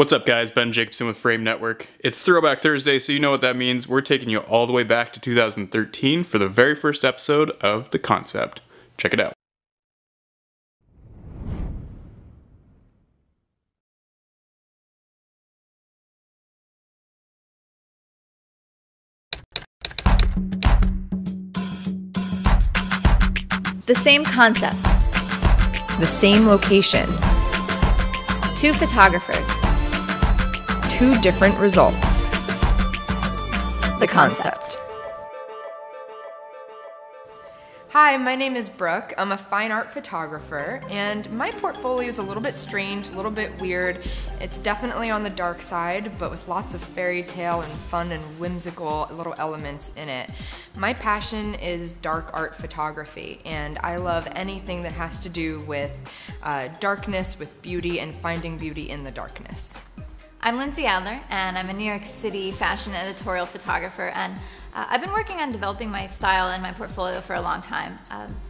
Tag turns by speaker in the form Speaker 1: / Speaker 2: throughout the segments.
Speaker 1: What's up guys, Ben Jacobson with Frame Network. It's Throwback Thursday, so you know what that means. We're taking you all the way back to 2013 for the very first episode of The Concept. Check it out.
Speaker 2: The same concept.
Speaker 3: The same location.
Speaker 2: Two photographers.
Speaker 3: Two different results.
Speaker 2: The concept.
Speaker 3: Hi, my name is Brooke. I'm a fine art photographer, and my portfolio is a little bit strange, a little bit weird. It's definitely on the dark side, but with lots of fairy tale and fun and whimsical little elements in it. My passion is dark art photography, and I love anything that has to do with darkness, with beauty, and finding beauty in the darkness.
Speaker 2: I'm Lindsay Adler, and I'm a New York City fashion editorial photographer, and I've been working on developing my style and my portfolio for a long time.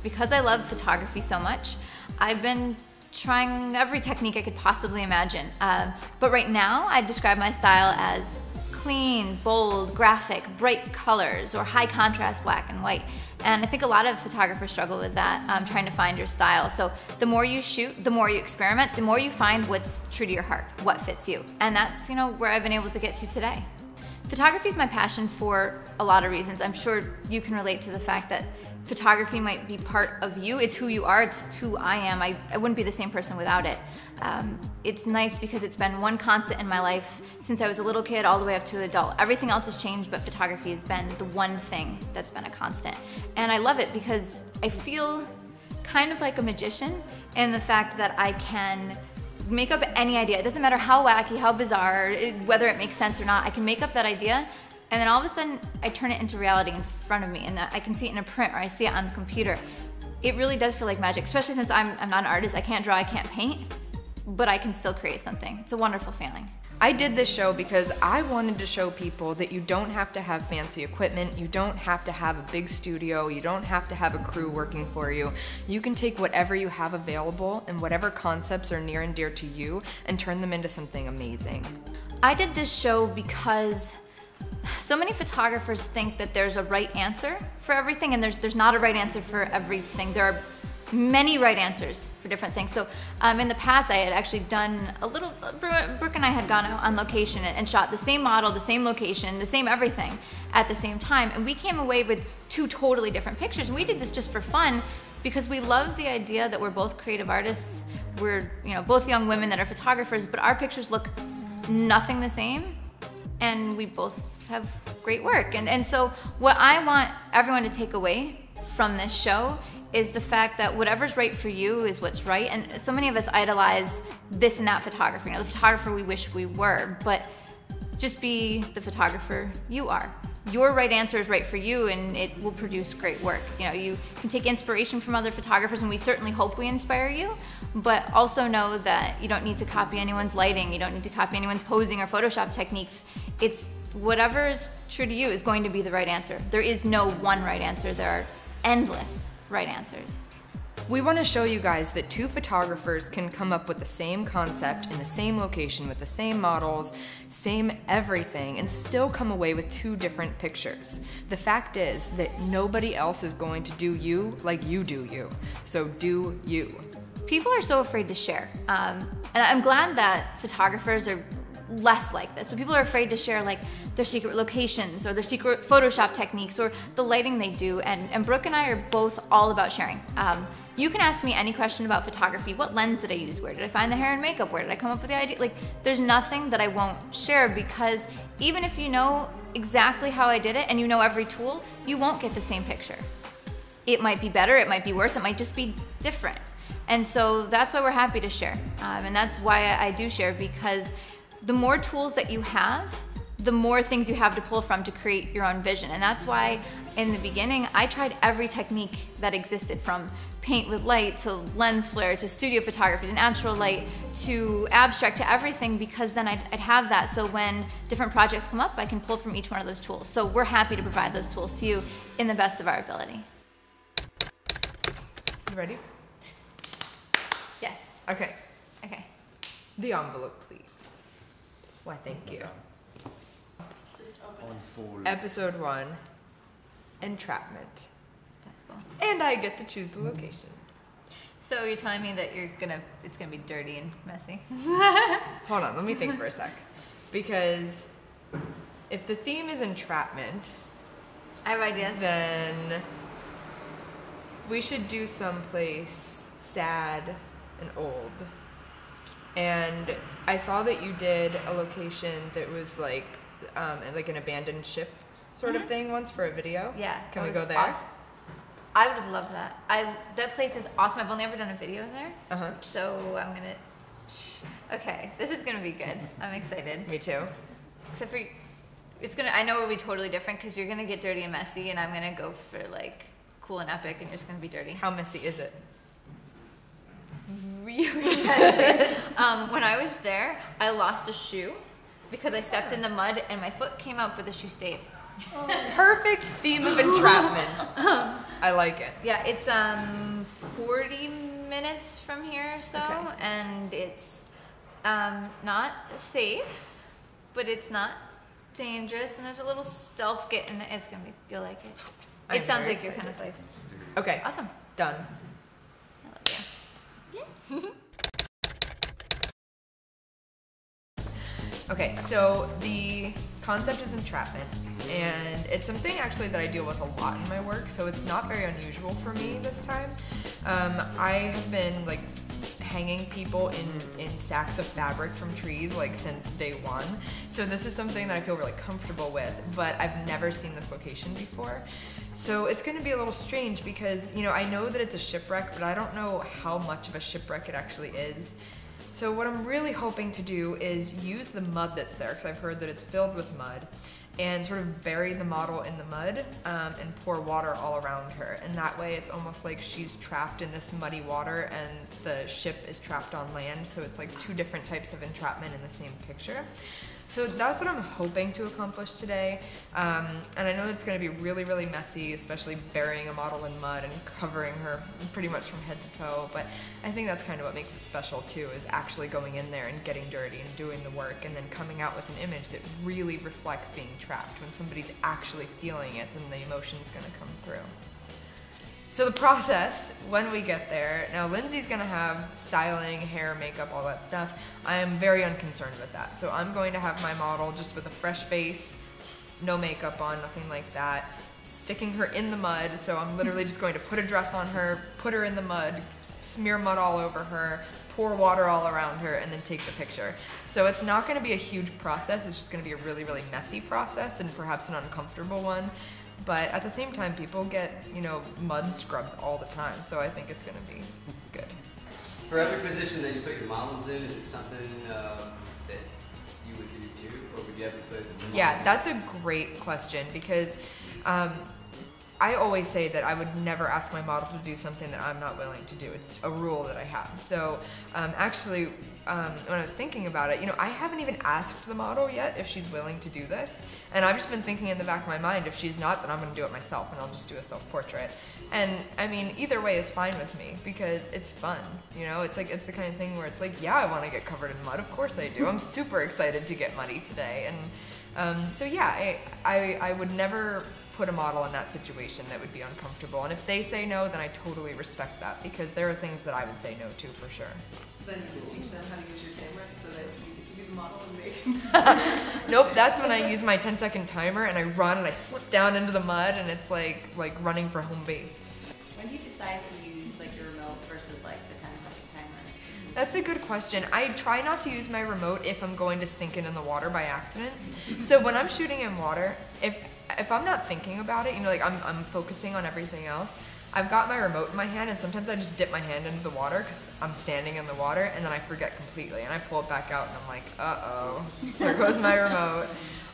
Speaker 2: Because I love photography so much, I've been trying every technique I could possibly imagine. But right now, I describe my style as clean, bold, graphic, bright colors, or high contrast black and white. And I think a lot of photographers struggle with that, trying to find your style. So the more you shoot, the more you experiment, the more you find what's true to your heart, what fits you. And that's, where I've been able to get to today. Photography is my passion for a lot of reasons. I'm sure you can relate to the fact that photography might be part of you. It's who you are, it's who I am. I wouldn't be the same person without it. It's nice because it's been one constant in my life since I was a little kid all the way up to an adult. Everything else has changed, but photography has been the one thing that's been a constant. And I love it because I feel kind of like a magician in the fact that I can make up any idea. It doesn't matter how wacky, how bizarre, whether it makes sense or not. I can make up that idea, and then all of a sudden I turn it into reality in front of me, and that I can see it in a print or I see it on the computer. It really does feel like magic, especially since I'm not an artist. I can't draw, I can't paint, but I can still create something. It's a wonderful feeling.
Speaker 3: I did this show because I wanted to show people that you don't have to have fancy equipment, you don't have to have a big studio, you don't have to have a crew working for you. You can take whatever you have available and whatever concepts are near and dear to you and turn them into something amazing.
Speaker 2: I did this show because so many photographers think that there's a right answer for everything, and there's not a right answer for everything. There are many right answers for different things. So in the past, I had actually done a little, Brooke and I had gone out on location and shot the same model, the same location, the same everything at the same time. And we came away with two totally different pictures. And we did this just for fun because we love the idea that we're both creative artists. We're both young women that are photographers, but our pictures look nothing the same. And we both have great work. And so what I want everyone to take away from this show is the fact that whatever's right for you is what's right. And so many of us idolize this and that photographer, the photographer we wish we were, but just be the photographer you are. Your right answer is right for you, and it will produce great work. You can take inspiration from other photographers, and we certainly hope we inspire you, but also know that you don't need to copy anyone's lighting, you don't need to copy anyone's posing or Photoshop techniques. It's whatever is true to you is going to be the right answer. There is no one right answer, there are endless right answers.
Speaker 3: We want to show you guys that two photographers can come up with the same concept in the same location with the same models, same everything, and still come away with two different pictures. The fact is that nobody else is going to do you like you do you. So do you.
Speaker 2: People are so afraid to share. And I'm glad that photographers are less like this, but people are afraid to share like their secret locations or their secret Photoshop techniques or the lighting they do, and Brooke and I are both all about sharing. You can ask me any question about photography. What lens did I use? Where did I find the hair and makeup? Where did I come up with the idea? Like, there's nothing that I won't share, because even if you know exactly how I did it and you know every tool, you won't get the same picture. It might be better, it might be worse, it might just be different. And so that's why we're happy to share. And that's why I do share, because the more tools that you have, the more things you have to pull from to create your own vision. And that's why in the beginning, I tried every technique that existed, from paint with light to lens flare to studio photography to natural light to abstract to everything, because then I'd have that. So when different projects come up, I can pull from each one of those tools. So we're happy to provide those tools to you in the best of our ability.
Speaker 3: You ready?
Speaker 2: Yes.
Speaker 3: Okay.
Speaker 2: Okay.
Speaker 3: The envelope, please. Why, thank you.
Speaker 4: Just open it.
Speaker 5: Unfold.
Speaker 3: Episode 1, Entrapment.
Speaker 2: That's cool.
Speaker 3: And I get to choose the location.
Speaker 2: So you're telling me that it's gonna be dirty and messy?
Speaker 3: Hold on, let me think for a sec. Because if the theme is entrapment,
Speaker 2: I have ideas.
Speaker 3: then we should do someplace sad and old. And I saw that you did a location that was like an abandoned ship sort of thing once for a video.
Speaker 2: Yeah.
Speaker 3: Can
Speaker 2: that
Speaker 3: we
Speaker 2: was
Speaker 3: go there?
Speaker 2: awesome. I would love that. That place is awesome. I've only ever done a video there.
Speaker 3: Uh-huh.
Speaker 2: So I'm gonna. Okay, this is gonna be good. I'm excited.
Speaker 3: Me too.
Speaker 2: Except for, I know it'll be totally different because you're gonna get dirty and messy, and I'm gonna go for like cool and epic, and you're just gonna be dirty.
Speaker 3: How messy is it?
Speaker 2: Really messy. When I was there, I lost a shoe because I stepped in the mud and my foot came out, but the shoe stayed.
Speaker 3: Perfect theme of entrapment. I like it.
Speaker 2: Yeah, it's 40 minutes from here or so,
Speaker 3: Okay.
Speaker 2: and it's not safe, but it's not dangerous, and there's a little stealth getting it. It's gonna be, you'll like it.
Speaker 3: I'm
Speaker 2: It sounds
Speaker 3: very
Speaker 2: like your kind of place.
Speaker 3: Okay,
Speaker 2: Awesome.
Speaker 3: done.
Speaker 2: I love you.
Speaker 3: Okay, so the concept is entrapment, and it's something actually that I deal with a lot in my work, so it's not very unusual for me this time. I have been like hanging people in sacks of fabric from trees like since day one, so this is something that I feel really comfortable with, but I've never seen this location before. So it's going to be a little strange because, you know, I know that it's a shipwreck, but I don't know how much of a shipwreck it actually is. So what I'm really hoping to do is use the mud that's there, because I've heard that it's filled with mud, and sort of bury the model in the mud and pour water all around her. And that way it's almost like she's trapped in this muddy water and the ship is trapped on land. So it's like two different types of entrapment in the same picture. So that's what I'm hoping to accomplish today. And I know it's gonna be really, really messy, especially burying a model in mud and covering her pretty much from head to toe. But I think that's kind of what makes it special too, is actually going in there and getting dirty and doing the work and then coming out with an image that really reflects being trapped. When somebody's actually feeling it, then the emotion's gonna come through. So the process, when we get there, now Lindsay's gonna have styling, hair, makeup, all that stuff. I am very unconcerned with that. So I'm going to have my model just with a fresh face, no makeup on, nothing like that, sticking her in the mud. So I'm literally just going to put a dress on her, put her in the mud, smear mud all over her, pour water all around her, and then take the picture. So it's not gonna be a huge process, it's just gonna be a really, really messy process and perhaps an uncomfortable one. But at the same time, people get, you know, mud scrubs all the time, so I think it's gonna be good.
Speaker 5: For every position that you put your models in, is it something that you would do too, or would you ever put the model?
Speaker 3: Yeah, that's a great question, because I always say that I would never ask my model to do something that I'm not willing to do. It's a rule that I have. So actually, when I was thinking about it, you know, I haven't even asked the model yet if she's willing to do this. And I've just been thinking in the back of my mind, if she's not, then I'm gonna do it myself and I'll just do a self-portrait. And I mean, either way is fine with me because it's fun, you know? It's like, it's the kind of thing where it's like, yeah, I wanna get covered in mud, of course I do. I'm super excited to get muddy today. And so yeah, I would never put a model in that situation that would be uncomfortable. And if they say no, then I totally respect that, because there are things that I would say no to for sure.
Speaker 4: So then you just teach them how to use your camera so that you get to be the model and make.
Speaker 3: Nope, that's when I use my 10-second timer and I run and I slip down into the mud and it's like running for home base.
Speaker 6: When do you decide to use like your remote versus like the 10-second timer?
Speaker 3: That's a good question. I try not to use my remote if I'm going to sink it in the water by accident. So when I'm shooting in water, if I'm not thinking about it, you know, like I'm focusing on everything else, I've got my remote in my hand and sometimes I just dip my hand into the water because I'm standing in the water and then I forget completely and I pull it back out and I'm like, uh-oh, there goes my remote.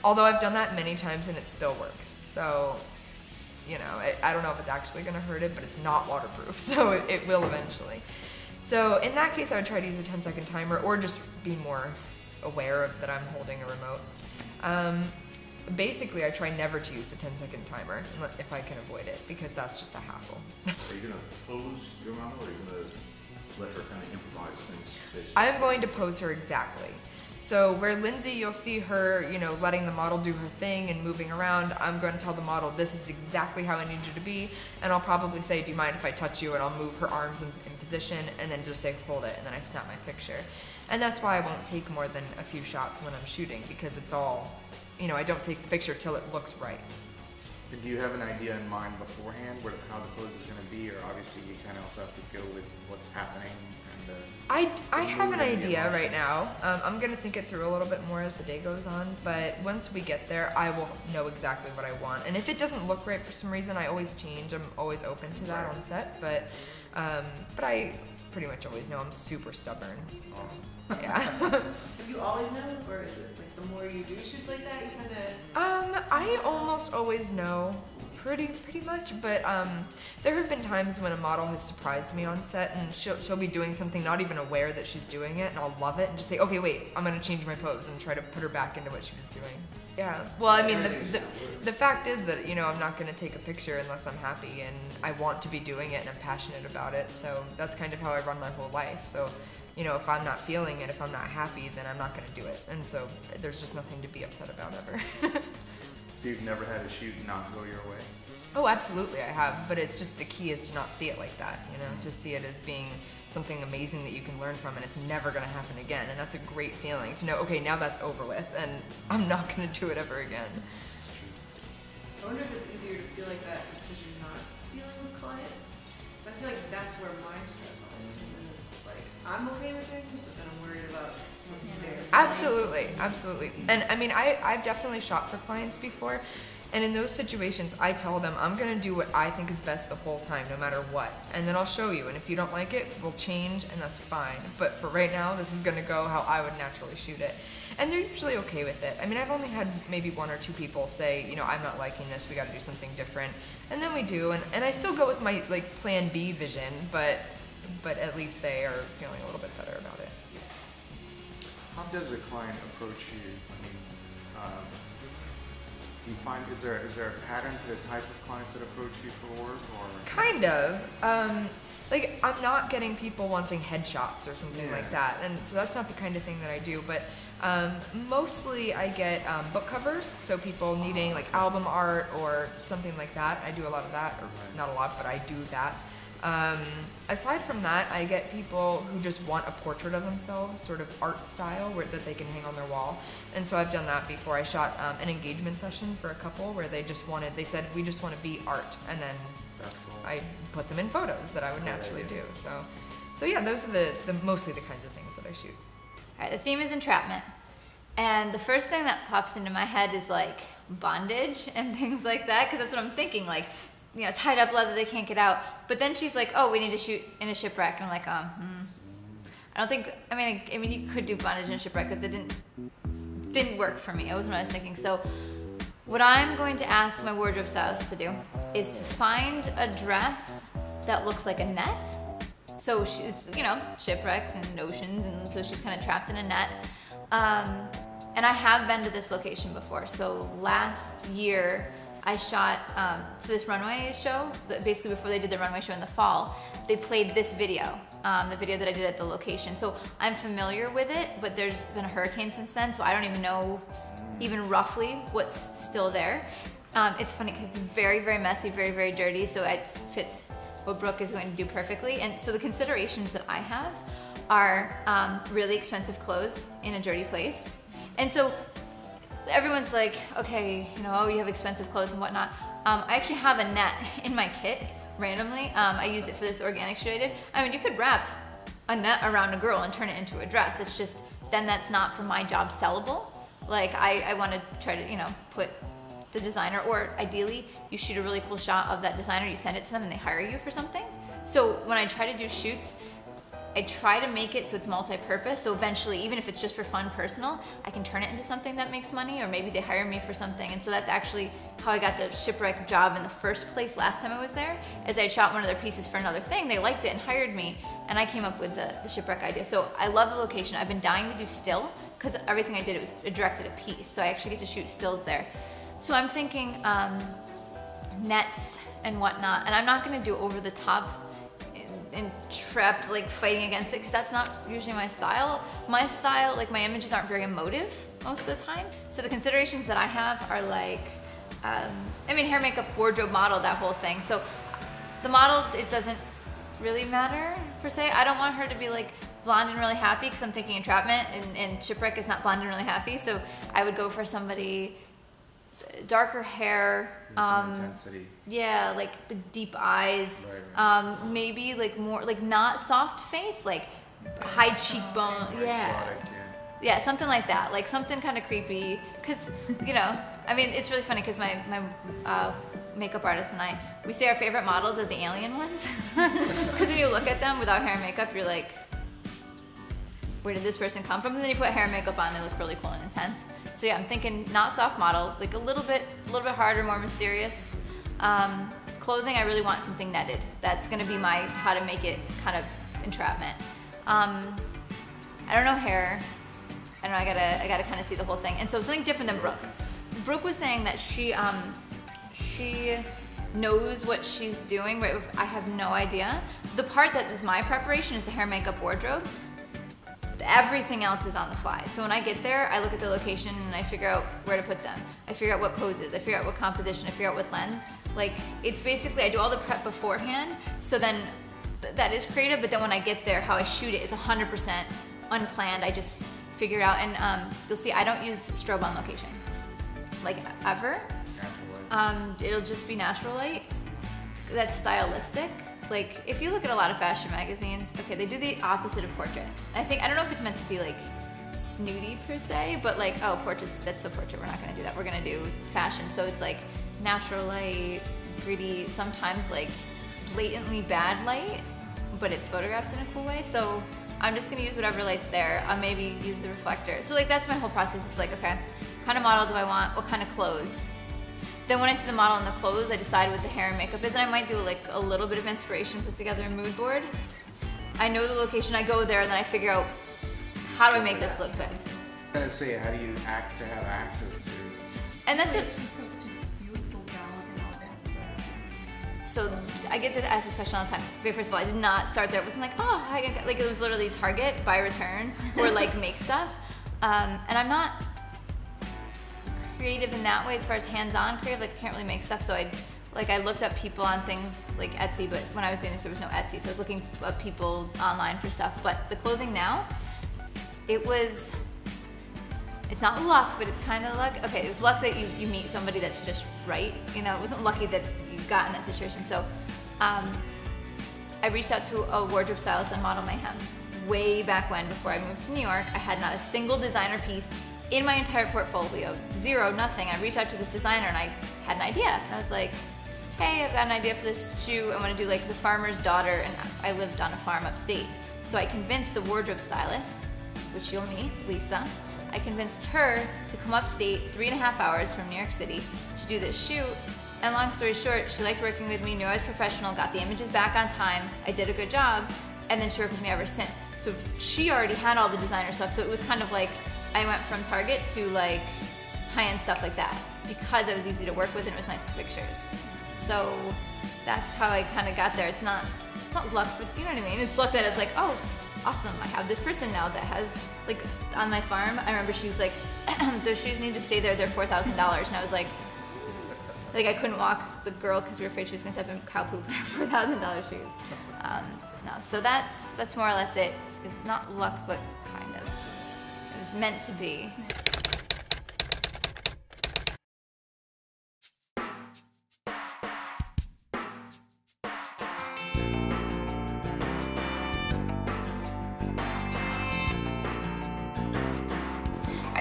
Speaker 3: Although I've done that many times and it still works. So, you know, I don't know if it's actually gonna hurt it, but it's not waterproof, so it will eventually. So in that case, I would try to use a 10-second timer or just be more aware of that I'm holding a remote. Basically, I try never to use the 10-second timer if I can avoid it, because that's just a hassle.
Speaker 7: Are you going to pose your model, or are you going to let her kind of improvise things?
Speaker 3: I'm going to pose her exactly. So where Lindsay, you'll see her, you know, letting the model do her thing and moving around, I'm going to tell the model, this is exactly how I need you to be. And I'll probably say, do you mind if I touch you? And I'll move her arms in position and then just say, hold it. And then I snap my picture. And that's why I won't take more than a few shots when I'm shooting, because it's all, you know, I don't take the picture till it looks right.
Speaker 8: Do you have an idea in mind beforehand how the pose is going to be, or obviously you kind of also have to go with what's happening? And
Speaker 3: I have an idea right now. I'm going to think it through a little bit more as the day goes on, but once we get there, I will know exactly what I want. And if it doesn't look right for some reason, I always change. I'm always open to that on set, but I pretty much always know I'm super stubborn.
Speaker 8: awesome.
Speaker 3: Yeah.
Speaker 4: Have you always known, or is it like the more you do shoots like that, you kind of?
Speaker 3: I almost always know, pretty much, but there have been times when a model has surprised me on set, and she'll be doing something not even aware that she's doing it, and I'll love it and just say, okay, wait, I'm gonna change my pose and try to put her back into what she was doing. Yeah. Well, I mean, the fact is that, you know, I'm not gonna take a picture unless I'm happy and I want to be doing it and I'm passionate about it. So that's kind of how I run my whole life. So, you know, if I'm not feeling it, if I'm not happy, then I'm not gonna do it. And so there's just nothing to be upset about ever.
Speaker 8: So you've never had a shoot not go your way?
Speaker 3: Oh, absolutely, I have. But it's just the key is to not see it like that, you know, to see it as being something amazing that you can learn from, and it's never going to happen again. And that's a great feeling to know, okay, now that's over with, and I'm not going to do it ever again.
Speaker 4: I wonder if it's easier to feel like that because you're not dealing with clients. Because I feel like that's where my stress always comes in. Is like, I'm okay with things, but then I'm worried about what they're doing.
Speaker 3: Absolutely, absolutely. And I mean, I've definitely shot for clients before. And in those situations, I tell them, I'm gonna do what I think is best the whole time, no matter what. And then I'll show you, and if you don't like it, we'll change, and that's fine. But for right now, this is gonna go how I would naturally shoot it. And they're usually okay with it. I mean, I've only had maybe 1 or 2 people say, you know, I'm not liking this, we gotta do something different. And then we do, and I still go with my, like, plan B vision, but at least they are feeling a little bit better about it.
Speaker 8: How does a client approach you? I mean, do you find, is there a pattern to the type of clients that approach you for work, or?
Speaker 3: Kind of. Like, I'm not getting people wanting headshots or something like that, and so that's not the kind of thing that I do, but mostly I get book covers, so people needing like album art or something like that. I do a lot of that, or not a lot, but I do that. Aside from that, I get people who just want a portrait of themselves, sort of art style, that they can hang on their wall. And so I've done that before. I shot an engagement session for a couple where they said, we just want to be art. And then
Speaker 8: That's cool.
Speaker 3: I put them in photos that I would naturally do. So yeah, those are the mostly the kinds of things that I shoot.
Speaker 2: All right, the theme is entrapment. And the first thing that pops into my head is like bondage and things like that, because that's what I'm thinking, like, you know, tied up leather, they can't get out. But then she's like, oh, we need to shoot in a shipwreck. And I'm like, I don't think, I mean, you could do bondage in a shipwreck, but that didn't work for me. It wasn't what I was thinking. So what I'm going to ask my wardrobe stylist to do is to find a dress that looks like a net. So it's, you know, shipwrecks and oceans, and so she's kind of trapped in a net. And I have been to this location before. So last year, I shot for this runway show, basically before they did the runway show in the fall, they played this video, the video that I did at the location. So I'm familiar with it, but there's been a hurricane since then, so I don't even know even roughly what's still there. It's funny, it's very, very messy, very, very dirty, so it fits what Brooke is going to do perfectly. And so the considerations that I have are really expensive clothes in a dirty place. And so everyone's like, okay, you know, oh, you have expensive clothes and whatnot. I actually have a net in my kit randomly. I used it for this organic shoot I did. I mean, you could wrap a net around a girl and turn it into a dress. It's just, then that's not for my job sellable. Like, I want to try to, you know, put the designer, or ideally, you shoot a really cool shot of that designer, you send it to them and they hire you for something. So when I try to do shoots, I try to make it so it's multi-purpose, so eventually, even if it's just for fun, personal, I can turn it into something that makes money, or maybe they hire me for something. And so that's actually how I got the shipwreck job in the first place last time I was there, is I shot one of their pieces for another thing, they liked it and hired me, and I came up with the shipwreck idea. So I love the location. I've been dying to do still, because everything I did, it was directed a piece, so I actually get to shoot stills there. So I'm thinking nets and whatnot, and I'm not gonna do over the top entrapped like fighting against it because that's not usually my style. My style, like my images aren't very emotive most of the time. So the considerations that I have are like, I mean, hair, makeup, wardrobe, model, that whole thing. So the model, it doesn't really matter per se. I don't want her to be like blonde and really happy because I'm thinking Entrapment and Shipwreck is not blonde and really happy. So I would go for somebody darker hair,
Speaker 8: intensity.
Speaker 2: Yeah, like the deep eyes,
Speaker 8: right.
Speaker 2: Maybe like more like not soft face, like high cheekbone, yeah.
Speaker 8: Exotic,
Speaker 2: Yeah, something like that, like something kind of creepy. Cause you know, I mean, it's really funny because my makeup artist and I, we say our favorite models are the alien ones. Because when you look at them without hair and makeup, you're like, where did this person come from? And then you put hair and makeup on, they look really cool and intense. So yeah, I'm thinking not soft model, like a little bit harder, more mysterious. Clothing, I really want something netted. That's gonna be my how to make it kind of entrapment. I don't know hair. I don't know, I gotta kind of see the whole thing. And so something different than Brooke. Brooke was saying that she knows what she's doing, but I have no idea. The part that is my preparation is the hair, makeup, wardrobe. Everything else is on the fly. So when I get there, I look at the location and I figure out where to put them. I figure out what poses, I figure out what composition, I figure out what lens. Like, it's basically, I do all the prep beforehand, so then that is creative, but then when I get there, how I shoot it is 100% unplanned. I just figure it out, and you'll see I don't use strobe on location, like ever.
Speaker 8: Natural light.
Speaker 2: It'll just be natural light. That's stylistic. Like, if you look at a lot of fashion magazines, okay, they do the opposite of portrait. I don't know if it's meant to be like snooty per se, but like, oh, portraits, that's so portrait, we're not gonna do that. We're gonna do fashion. So it's like natural light, gritty, sometimes like blatantly bad light, but it's photographed in a cool way. So I'm just gonna use whatever light's there. I'll maybe use the reflector. So like, that's my whole process. It's like, okay, what kind of model do I want? What kind of clothes? Then when I see the model and the clothes, I decide what the hair and makeup is, and I might do like a little bit of inspiration, put together a mood board. I know the location, I go there, and then I figure out, how do I make this look good?
Speaker 8: I'm gonna say, how do you have access to?
Speaker 2: And that's it.
Speaker 6: Beautiful gals and all that.
Speaker 2: So I get to ask this question all the time. Okay, first of all, I did not start there. It wasn't like, oh, I can, like, it was literally Target, buy return, or like make stuff. And I'm not creative in that way as far as hands-on creative. Like, I can't really make stuff, so I looked up people on things like Etsy, but when I was doing this, there was no Etsy, so I was looking up people online for stuff. But the clothing now, it's not luck, but it's kind of luck. Okay, it was luck that you meet somebody that's just right. You know, it wasn't lucky that you got in that situation. So I reached out to a wardrobe stylist on Model Mayhem way back when, before I moved to New York. I had not a single designer piece in my entire portfolio, zero, nothing. I reached out to this designer and I had an idea. And I was like, hey, I've got an idea for this shoe. I want to do like the farmer's daughter, and I lived on a farm upstate. So I convinced the wardrobe stylist, which you'll meet, Lisa. I convinced her to come upstate 3.5 hours from New York City to do this shoot. And long story short, she liked working with me, knew I was professional, got the images back on time, I did a good job, and then she worked with me ever since. So she already had all the designer stuff, so it was kind of like, I went from Target to like high-end stuff like that because it was easy to work with and it was nice pictures. So that's how I kind of got there. It's not luck, but you know what I mean? It's luck that it's like, oh, awesome, I have this person now that has, like, on my farm, I remember she was like, those shoes need to stay there, they're $4,000. And I was like I couldn't walk the girl because we were afraid she was gonna step in cow poop in her $4,000 shoes. No, so that's more or less it. It's not luck, but kind of. It was meant to be.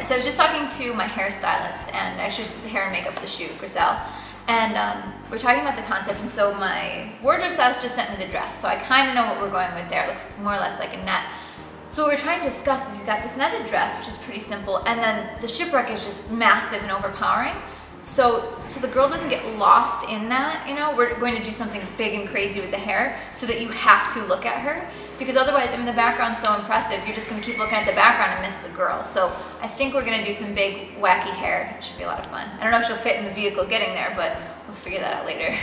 Speaker 2: So I was just talking to my hairstylist, and actually just the hair and makeup for the shoot, Griselle, and we're talking about the concept. And so my wardrobe stylist just sent me the dress, so I kind of know what we're going with there. It looks more or less like a net. So what we're trying to discuss is we've got this netted dress, which is pretty simple, and then the shipwreck is just massive and overpowering. So the girl doesn't get lost in that, you know. We're going to do something big and crazy with the hair so that you have to look at her, because otherwise, I mean, the background's so impressive, you're just gonna keep looking at the background and miss the girl. So I think we're gonna do some big, wacky hair. It should be a lot of fun. I don't know if she'll fit in the vehicle getting there, but let's figure that out later.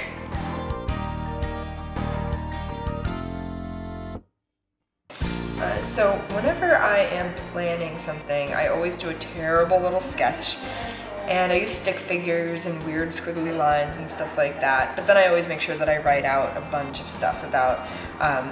Speaker 3: So whenever I am planning something, I always do a terrible little sketch. And I use stick figures and weird squiggly lines and stuff like that. But then I always make sure that I write out a bunch of stuff about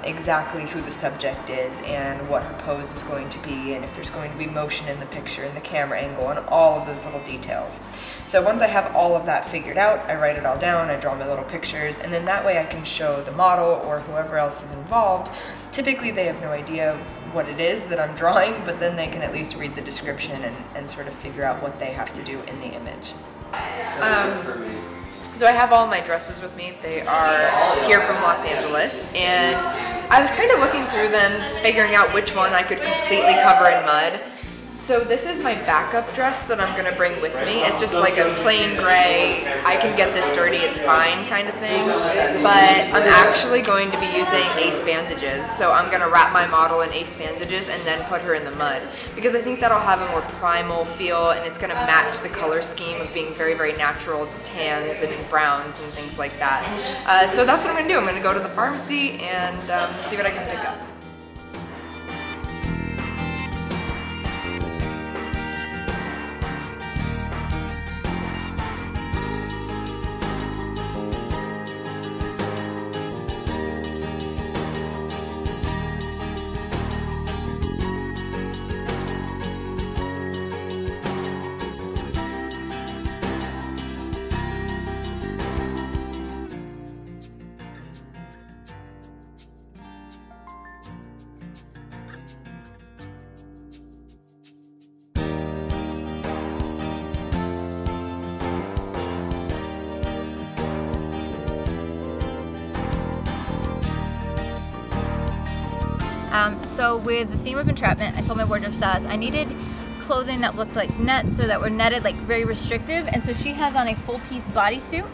Speaker 3: exactly who the subject is and what her pose is going to be and if there's going to be motion in the picture and the camera angle and all of those little details. So once I have all of that figured out, I write it all down, I draw my little pictures, and then that way I can show the model or whoever else is involved. Typically they have no idea what it is that I'm drawing, but then they can at least read the description and sort of figure out what they have to do in the image. So I have all my dresses with me. They are here from Los Angeles, and I was kind of looking through them, figuring out which one I could completely cover in mud. So this is my backup dress that I'm gonna bring with me. It's just like a plain gray, I can get this dirty, it's fine kind of thing. But I'm actually going to be using ace bandages. So I'm gonna wrap my model in ace bandages and then put her in the mud. Because I think that'll have a more primal feel and it's gonna match the color scheme of being very, very natural tans and browns and things like that. So that's what I'm gonna do. I'm gonna go to the pharmacy and see what I can pick up.
Speaker 2: So with the theme of Entrapment, I told my wardrobe stylist I needed clothing that looked like nets or that were netted, like very restrictive, and so she has on a full piece bodysuit,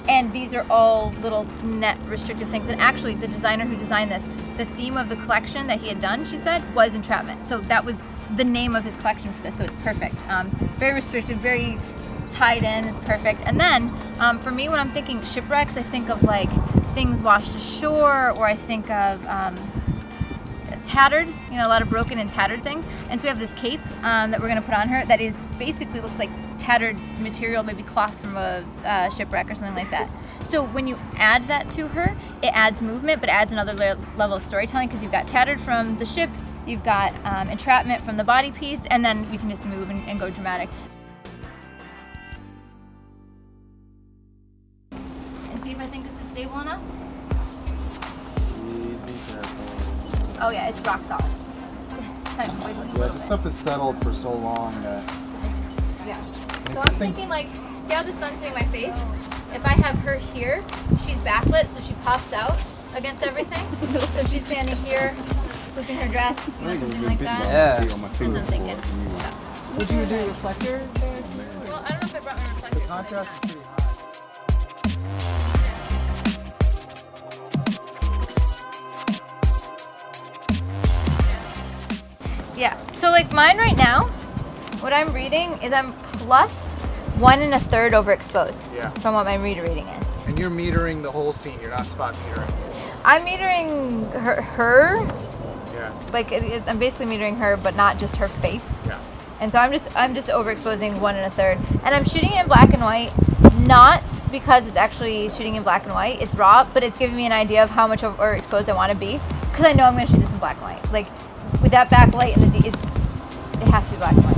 Speaker 2: and these are all little net restrictive things. And actually the designer who designed this, the theme of the collection that he had done, she said, was Entrapment. So that was the name of his collection for this, so it's perfect. Very restrictive, very tied in, it's perfect. And then for me, when I'm thinking shipwrecks, I think of like things washed ashore, or I think of tattered, you know, a lot of broken and tattered things. And so we have this cape that we're gonna put on her that is basically looks like tattered material, maybe cloth from a shipwreck or something like that. So when you add that to her, it adds movement, but it adds another level of storytelling, because you've got tattered from the ship, you've got entrapment from the body piece, and then you can just move and go dramatic. And see if I think this is stable enough. Oh yeah, it's rock solid. It's kind of wiggling a little
Speaker 8: this
Speaker 2: bit.
Speaker 8: stuff is settled for so long that...
Speaker 2: Yeah. So I'm thinking, like, see how the sun's hitting my face? If I have her here, she's backlit, so she pops out against everything. So if she's standing here, flipping her dress, you know, something like that.
Speaker 8: Yeah.
Speaker 2: That's what I'm thinking.
Speaker 9: Would you do reflector?
Speaker 2: Well, I don't know if I brought my reflector.
Speaker 8: The contrast is pretty high.
Speaker 2: Yeah, so like mine right now, what I'm reading is I'm plus 1 1/3 overexposed from what my meter reading is.
Speaker 8: And you're metering the whole scene, you're not spot metering.
Speaker 2: I'm metering her
Speaker 8: Yeah.
Speaker 2: like I'm basically metering her, but not just her face.
Speaker 8: Yeah.
Speaker 2: And so I'm just overexposing 1 1/3, and I'm shooting it in black and white, not because it's actually shooting in black and white, it's raw, but it's giving me an idea of how much overexposed I want to be, because I know I'm going to shoot this in black and white. Like, with that backlight and it has to be black and white.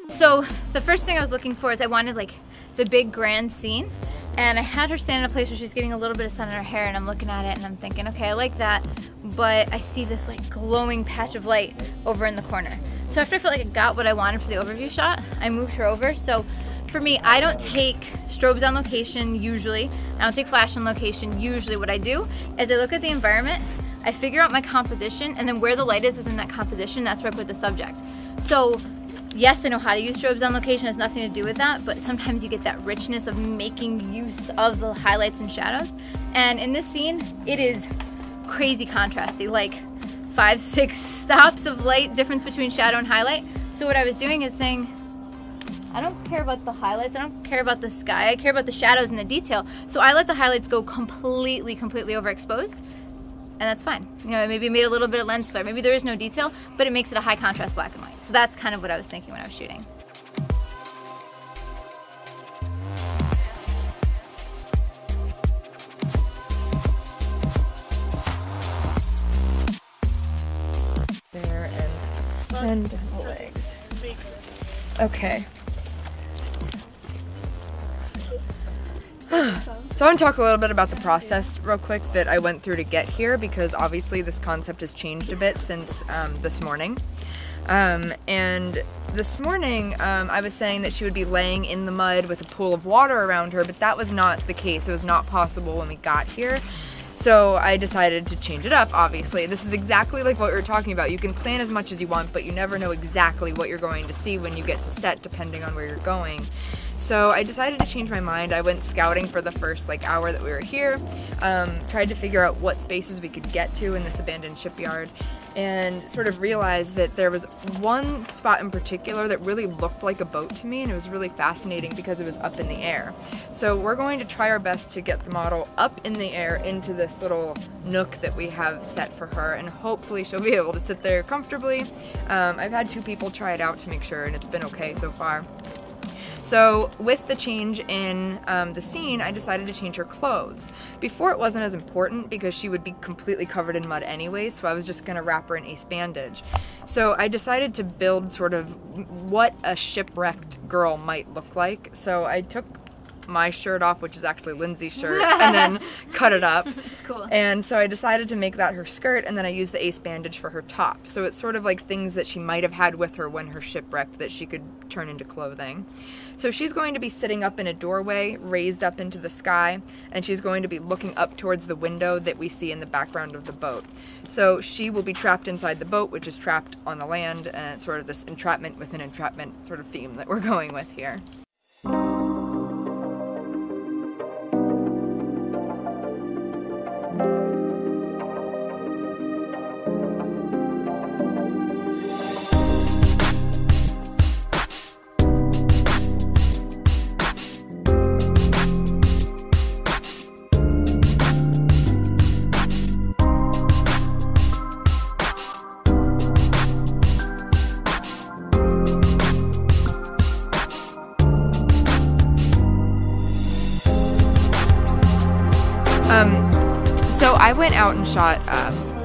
Speaker 2: So the first thing I was looking for is I wanted like the big grand scene. And I had her stand in a place where she's getting a little bit of sun in her hair, and I'm looking at it and I'm thinking, okay, I like that, but I see this like glowing patch of light over in the corner. So after I felt like I got what I wanted for the overview shot, I moved her over. So for me, I don't take strobes on location usually. I don't take flash on location usually. What I do is I look at the environment, I figure out my composition, and then where the light is within that composition, that's where I put the subject. So yes, I know how to use strobes on location, it has nothing to do with that, but sometimes you get that richness of making use of the highlights and shadows. And in this scene, it is crazy contrasty, like 5-6 stops of light difference between shadow and highlight. So what I was doing is saying, I don't care about the highlights, I don't care about the sky, I care about the shadows and the detail. So I let the highlights go completely overexposed, and that's fine. You know, maybe it made a little bit of lens flare, maybe there is no detail, but it makes it a high contrast black and white. So that's kind of what I was thinking when I was shooting.
Speaker 3: There and the legs. Okay. So I want to talk a little bit about the process real quick that I went through to get here, because obviously this concept has changed a bit since this morning. And this morning I was saying that she would be laying in the mud with a pool of water around her, but that was not the case. It was not possible when we got here. So I decided to change it up, obviously. This is exactly like what we were talking about. You can plan as much as you want, but you never know exactly what you're going to see when you get to set, depending on where you're going. So I decided to change my mind. I went scouting for the first hour that we were here, tried to figure out what spaces we could get to in this abandoned shipyard, and sort of realized that there was one spot in particular that really looked like a boat to me, and it was really fascinating because it was up in the air. So we're going to try our best to get the model up in the air into this little nook that we have set for her, and hopefully she'll be able to sit there comfortably. I've had 2 people try it out to make sure, and it's been okay so far. So with the change in the scene, I decided to change her clothes. Before it wasn't as important because she would be completely covered in mud anyway, so I was just gonna wrap her in ace bandage. So I decided to build sort of what a shipwrecked girl might look like. So I took my shirt off, which is actually Lindsay's shirt, and then cut it up.
Speaker 2: Cool.
Speaker 3: And so I decided to make that her skirt, and then I used the ace bandage for her top. So it's sort of like things that she might have had with her when her shipwrecked that she could turn into clothing. So she's going to be sitting up in a doorway, raised up into the sky, and she's going to be looking up towards the window that we see in the background of the boat. So she will be trapped inside the boat, which is trapped on the land, and it's sort of this entrapment within entrapment sort of theme that we're going with here. So I went out and shot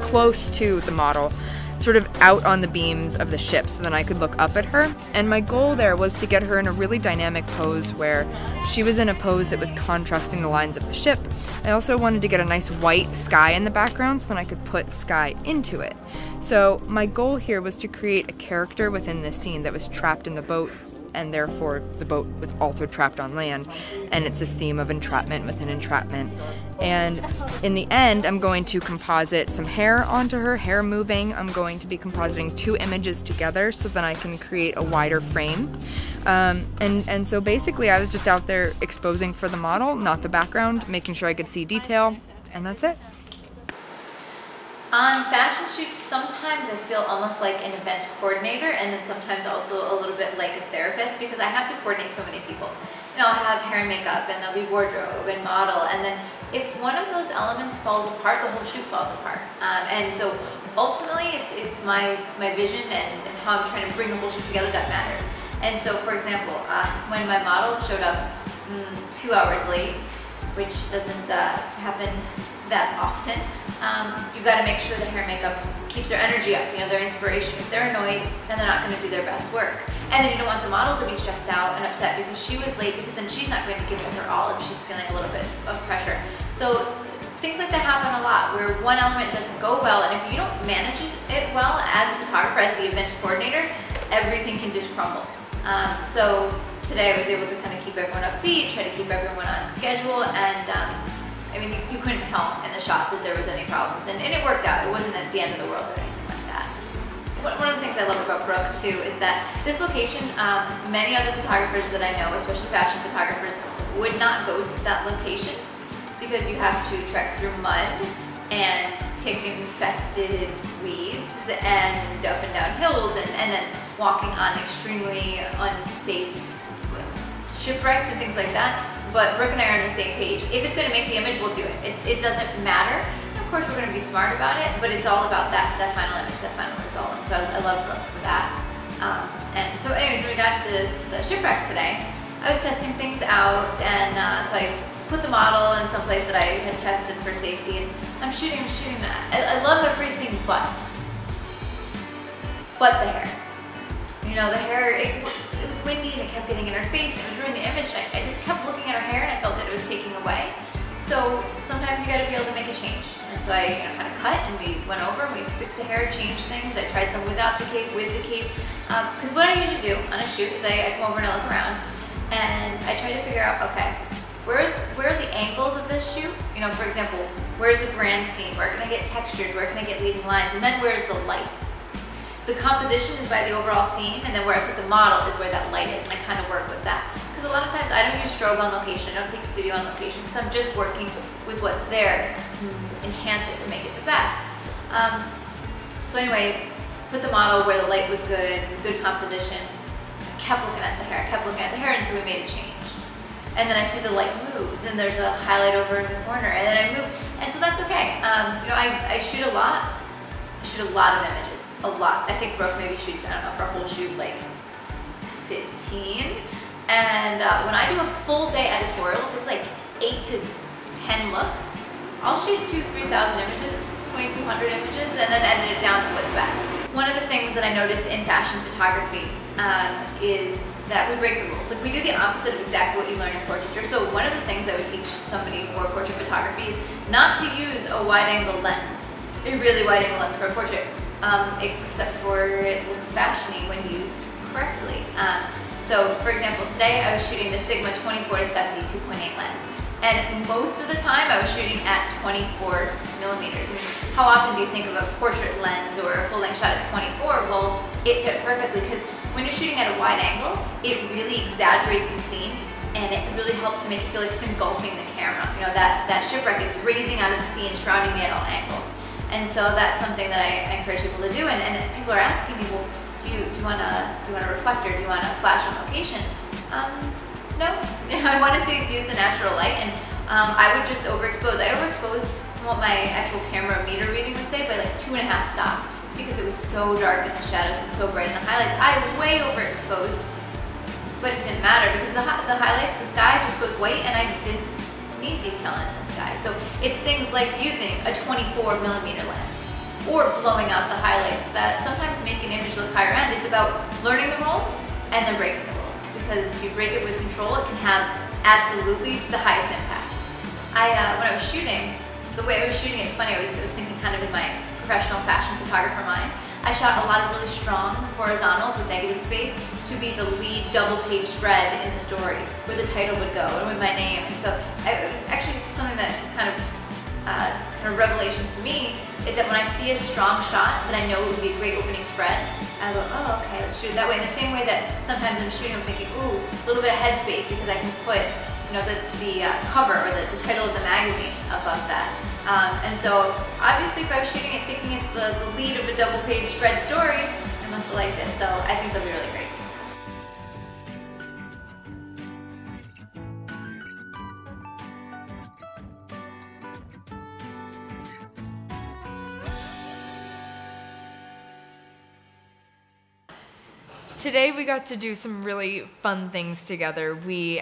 Speaker 3: close to the model, sort of out on the beams of the ship so then I could look up at her. And my goal there was to get her in a really dynamic pose where she was in a pose that was contrasting the lines of the ship. I also wanted to get a nice white sky in the background so then I could put sky into it. So my goal here was to create a character within this scene that was trapped in the boat, and therefore the boat was also trapped on land, and it's this theme of entrapment within entrapment. And in the end, I'm going to composite some hair onto her, hair moving. I'm going to be compositing 2 images together so that I can create a wider frame. And so basically I was just out there exposing for the model, not the background, making sure I could see detail, and that's it.
Speaker 2: On fashion shoots, sometimes I feel almost like an event coordinator, and then sometimes also a little bit like a therapist, because I have to coordinate so many people. You know, I'll have hair and makeup, and there'll be wardrobe and model, and then if one of those elements falls apart, the whole shoot falls apart. And so ultimately, it's my vision and how I'm trying to bring the whole shoot together that matters. And so, for example, when my model showed up 2 hours late, which doesn't happen that often, you've got to make sure the hair and makeup keeps their energy up, you know, their inspiration. If they're annoyed, then they're not going to do their best work. And then you don't want the model to be stressed out and upset because she was late, because then she's not going to give it her all if she's feeling a little bit of pressure. So things like that happen a lot, where one element doesn't go well, and if you don't manage it well as a photographer, as the event coordinator, everything can just crumble. So today I was able to kind of keep everyone upbeat, try to keep everyone on schedule, and I mean, you couldn't tell in the shots that there was any problems, and it worked out. It wasn't at the end of the world or anything like that. One of the things I love about Brooke too is that this location, many other photographers that I know, especially fashion photographers, would not go to that location because you have to trek through mud and tick-infested weeds and up and down hills and then walking on extremely unsafe shipwrecks and things like that. But Brooke and I are on the same page. If it's gonna make the image, we'll do it. It doesn't matter. And of course, we're gonna be smart about it, but it's all about that final image, that final result. And so I love Brooke for that. And so anyways, when we got to the shipwreck today, I was testing things out, and so I put the model in some place that I had tested for safety, and I'm shooting that. I love everything but the hair. You know, the hair, it was windy and it kept getting in her face and it was ruining the image. I just kept looking at her hair and I felt that it was taking away. So sometimes you gotta be able to make a change. And so I kind of cut and we went over and we fixed the hair, changed things. I tried some without the cape, with the cape. Because what I usually do on a shoot is I come over and I look around and I try to figure out, okay, where are the angles of this shoot? You know, for example, where's the grand scene? Where can I get textures? Where can I get leading lines? And then where's the light? The composition is by the overall scene, and then where I put the model is where that light is, and I kind of work with that. Because a lot of times I don't use strobe on location, I don't take studio on location, because I'm just working with what's there to enhance it, to make it the best. So anyway, put the model where the light was good composition. I kept looking at the hair, and so we made a change. And then I see the light moves, and there's a highlight over in the corner, and then I move, and so that's okay. You know, I shoot a lot. I shoot a lot of images. A lot. I think Brooke maybe shoots, I don't know, for a whole shoot like 15. And when I do a full day editorial, if it's like 8 to 10 looks, I'll shoot 2,000-3,000 images, 2,200 images, and then edit it down to what's best. One of the things that I notice in fashion photography is that we break the rules. Like, we do the opposite of exactly what you learn in portraiture. So one of the things I would teach somebody for portrait photography is not to use a wide-angle lens, a really wide-angle lens for a portrait. Except for it looks fashiony when used correctly. So for example, today I was shooting the Sigma 24-70 2.8 lens, and most of the time I was shooting at 24 millimeters. And how often do you think of a portrait lens or a full-length shot at 24? Well, it fit perfectly because when you're shooting at a wide angle, it really exaggerates the scene, and it really helps to make it feel like it's engulfing the camera. You know, that shipwreck is raising out of the sea and surrounding me at all angles. And so that's something that I encourage people to do. And people are asking me, well, do you want a reflector? Do you want a flash on location? No. You know, I wanted to use the natural light, and I would just overexpose. I overexposed from what my actual camera meter reading would say by like 2.5 stops because it was so dark in the shadows and so bright in the highlights. I way overexposed, but it didn't matter because the highlights, the sky just goes white, and I didn't need detail in the sky. So it's things like using a 24 millimeter lens or blowing out the highlights that sometimes make an image look higher end. It's about learning the rules and then breaking the rules, because if you break it with control, it can have absolutely the highest impact. When I was shooting, the way I was shooting, it's funny, I was thinking kind of in my professional fashion photographer mind. I shot a lot of really strong horizontals with negative space to be the lead double page spread in the story, where the title would go and with my name. And so it was actually something that kind of revelation to me, is that when I see a strong shot that I know would be a great opening spread, I go, oh, okay, let's shoot it that way. In the same way that sometimes I'm shooting, I'm thinking, ooh, a little bit of headspace, because I can put, you know, the cover or the title of the magazine above that. And so obviously if I was shooting it thinking it's the lead of a double page spread story, I must have liked it. So I think they'll be really great.
Speaker 3: Today we got to do some really fun things together. We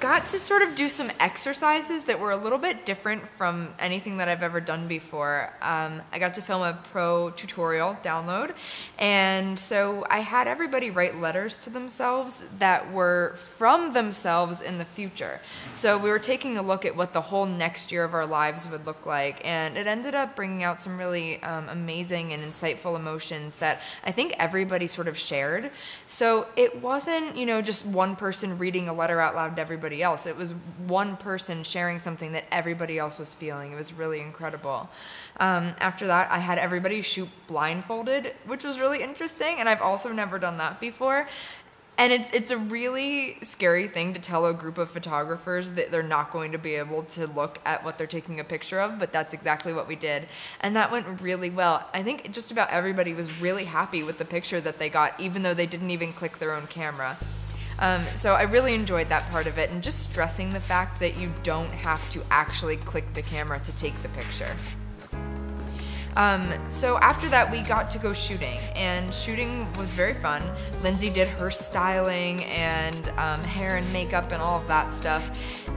Speaker 3: got to sort of do some exercises that were a little bit different from anything that I've ever done before. I got to film a pro tutorial download, and so I had everybody write letters to themselves that were from themselves in the future. So we were taking a look at what the whole next year of our lives would look like, and it ended up bringing out some really amazing and insightful emotions that I think everybody sort of shared. So it wasn't, you know, just one person reading a letter out loud to everybody everybody else. It was one person sharing something that everybody else was feeling. It was really incredible. After that, I had everybody shoot blindfolded, which was really interesting, and I've also never done that before. And it's a really scary thing to tell a group of photographers that they're not going to be able to look at what they're taking a picture of, but that's exactly what we did. And that went really well. I think just about everybody was really happy with the picture that they got, even though they didn't even click their own camera. So I really enjoyed that part of it, and just stressing the fact that you don't have to actually click the camera to take the picture. So after that, we got to go shooting, and shooting was very fun. Lindsay did her styling and hair and makeup and all of that stuff,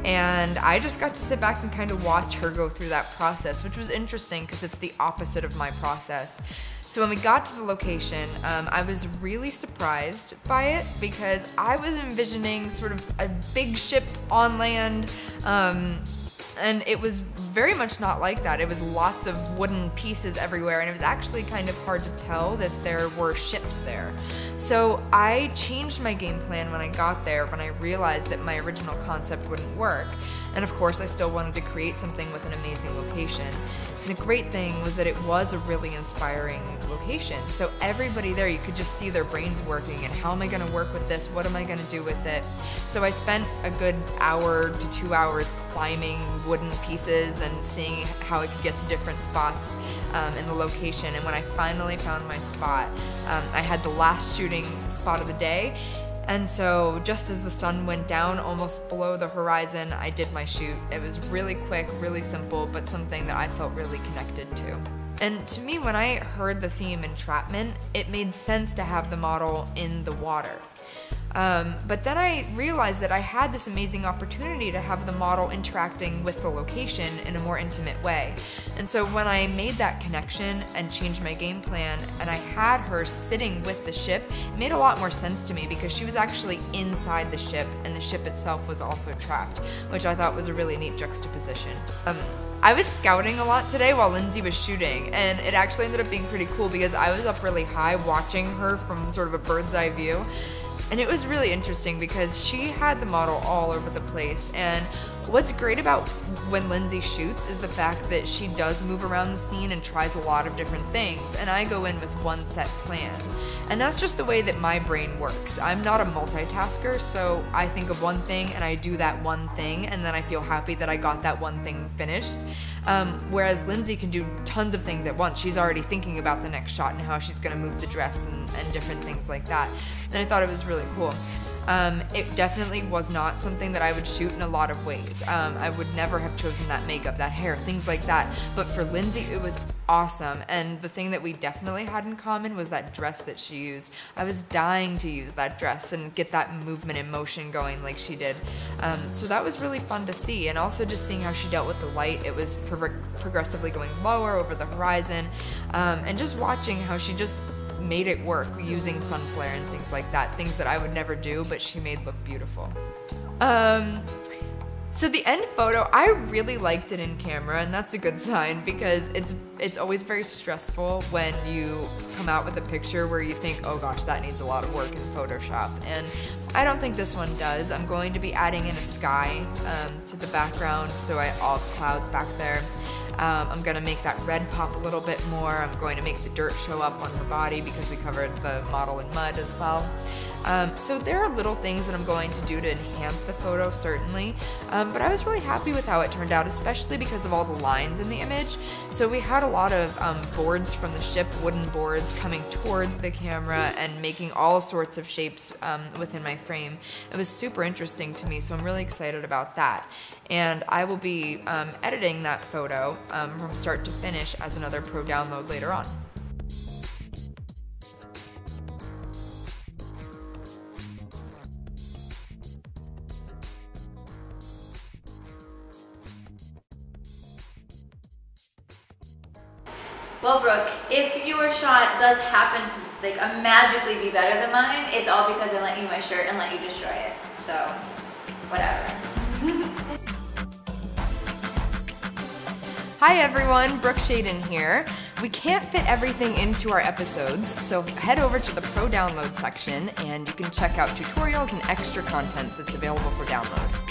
Speaker 3: and I just got to sit back and kind of watch her go through that process, which was interesting because it's the opposite of my process. So when we got to the location, I was really surprised by it because I was envisioning sort of a big ship on land, and it was very much not like that. It was lots of wooden pieces everywhere, and it was actually kind of hard to tell that there were ships there. So I changed my game plan when I got there, when I realized that my original concept wouldn't work. And of course, I still wanted to create something with an amazing location. And the great thing was that it was a really inspiring location. So everybody there, you could just see their brains working, and how am I gonna work with this? What am I gonna do with it? So I spent a good hour to 2 hours climbing wooden pieces and seeing how I could get to different spots in the location. And when I finally found my spot, I had the last shooting spot of the day. And so just as the sun went down almost below the horizon, I did my shoot. It was really quick, really simple, but something that I felt really connected to. And to me, when I heard the theme Entrapment, it made sense to have the model in the water. But then I realized that I had this amazing opportunity to have the model interacting with the location in a more intimate way. And so when I made that connection and changed my game plan, and I had her sitting with the ship, it made a lot more sense to me because she was actually inside the ship, and the ship itself was also trapped, which I thought was a really neat juxtaposition. I was scouting a lot today while Lindsay was shooting, and it actually ended up being pretty cool because I was up really high watching her from sort of a bird's eye view. And it was really interesting because she had the model all over the place. And what's great about when Lindsay shoots is the fact that she does move around the scene and tries a lot of different things. And I go in with one set plan. And that's just the way that my brain works. I'm not a multitasker, so I think of one thing and I do that one thing, and then I feel happy that I got that one thing finished. Whereas Lindsay can do tons of things at once. She's already thinking about the next shot and how she's gonna move the dress and different things like that. And I thought it was really cool. It definitely was not something that I would shoot in a lot of ways. I would never have chosen that makeup, that hair, things like that. But for Lindsay, it was awesome. And the thing that we definitely had in common was that dress that she used. I was dying to use that dress and get that movement and motion going like she did. So that was really fun to see. And also just seeing how she dealt with the light. It was progressively going lower over the horizon. And just watching how she just made it work using sun flare and things like that, things that I would never do, but she made look beautiful. So the end photo, I really liked it in camera, and that's a good sign because it's always very stressful when you come out with a picture where you think, oh gosh, that needs a lot of work in Photoshop. And I don't think this one does. I'm going to be adding in a sky to the background, so all clouds back there. I'm gonna make that red pop a little bit more. I'm going to make the dirt show up on her body because we covered the model in mud as well. So there are little things that I'm going to do to enhance the photo, certainly. But I was really happy with how it turned out, especially because of all the lines in the image. So we had a lot of boards from the ship, wooden boards, coming towards the camera and making all sorts of shapes within my frame. It was super interesting to me, so I'm really excited about that. And I will be editing that photo from start to finish as another pro download later on.
Speaker 2: Well, Brooke, if your shot does happen to magically be better than mine, it's all because I lent you my shirt and let you destroy it. So, whatever.
Speaker 3: Hi everyone, Brooke Shaden here. We can't fit everything into our episodes, so head over to the Pro Download section and you can check out tutorials and extra content that's available for download.